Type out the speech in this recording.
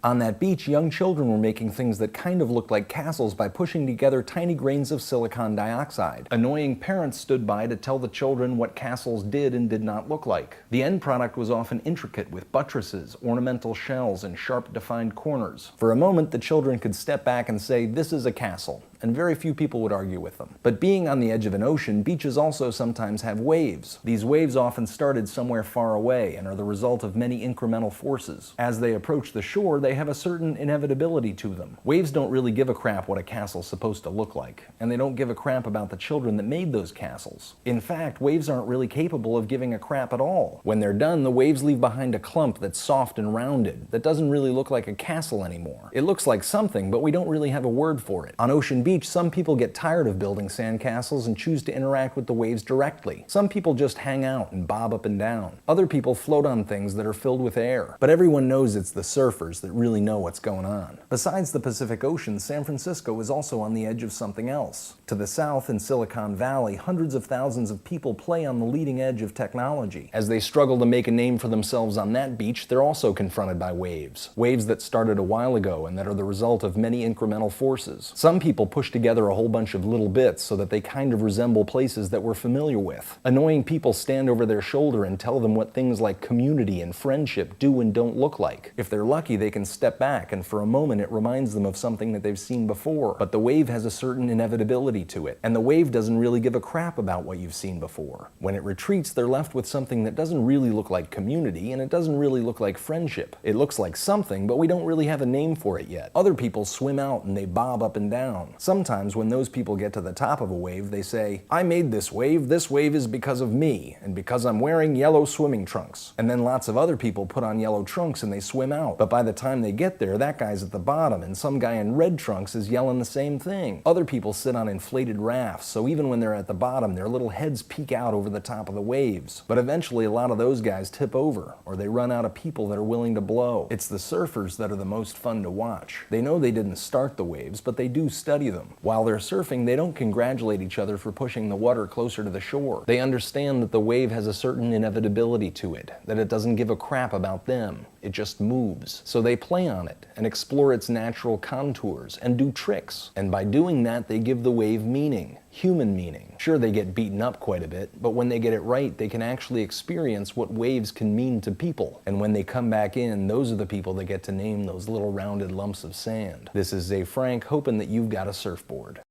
On that beach, young children were making things that kind of looked like castles by pushing together tiny grains of silicon dioxide. Annoying parents stood by to tell the children what castles did and did not look like. The end product was often intricate with buttresses, ornamental shells, and sharp defined corners. For a moment, the children could step back and say, "This is a castle," and very few people would argue with them. But being on the edge of an ocean, beaches also sometimes have waves. These waves often started somewhere far away and are the result of many incremental forces. As they approach the shore, they have a certain inevitability to them. Waves don't really give a crap what a castle's supposed to look like, and they don't give a crap about the children that made those castles. In fact, waves aren't really capable of giving a crap at all. When they're done, the waves leave behind a clump that's soft and rounded, that doesn't really look like a castle anymore. It looks like something, but we don't really have a word for it. On Ocean Beach, some people get tired of building sandcastles and choose to interact with the waves directly. Some people just hang out and bob up and down. Other people float on things that are filled with air. But everyone knows it's the surfers that really know what's going on. Besides the Pacific Ocean, San Francisco is also on the edge of something else. To the south, in Silicon Valley, hundreds of thousands of people play on the leading edge of technology. As they struggle to make a name for themselves on that beach, they're also confronted by waves. Waves that started a while ago and that are the result of many incremental forces. Some people push together a whole bunch of little bits so that they kind of resemble places that we're familiar with. Annoying people stand over their shoulder and tell them what things like community and friendship do and don't look like. If they're lucky, they can step back, and for a moment it reminds them of something that they've seen before. But the wave has a certain inevitability to it, and the wave doesn't really give a crap about what you've seen before. When it retreats, they're left with something that doesn't really look like community, and it doesn't really look like friendship. It looks like something, but we don't really have a name for it yet. Other people swim out and they bob up and down. Sometimes when those people get to the top of a wave, they say, "I made this wave is because of me, and because I'm wearing yellow swimming trunks." And then lots of other people put on yellow trunks and they swim out. But by the time they get there, that guy's at the bottom, and some guy in red trunks is yelling the same thing. Other people sit on inflated rafts, so even when they're at the bottom, their little heads peek out over the top of the waves. But eventually a lot of those guys tip over, or they run out of people that are willing to blow. It's the surfers that are the most fun to watch. They know they didn't start the waves, but they do study them. While they're surfing, they don't congratulate each other for pushing the water closer to the shore. They understand that the wave has a certain inevitability to it, that it doesn't give a crap about them. It just moves. So they play on it and explore its natural contours and do tricks. And by doing that, they give the wave meaning. Human meaning. Sure, they get beaten up quite a bit, but when they get it right, they can actually experience what waves can mean to people. And when they come back in, those are the people that get to name those little rounded lumps of sand. This is zefrank, hoping that you've got a surfboard.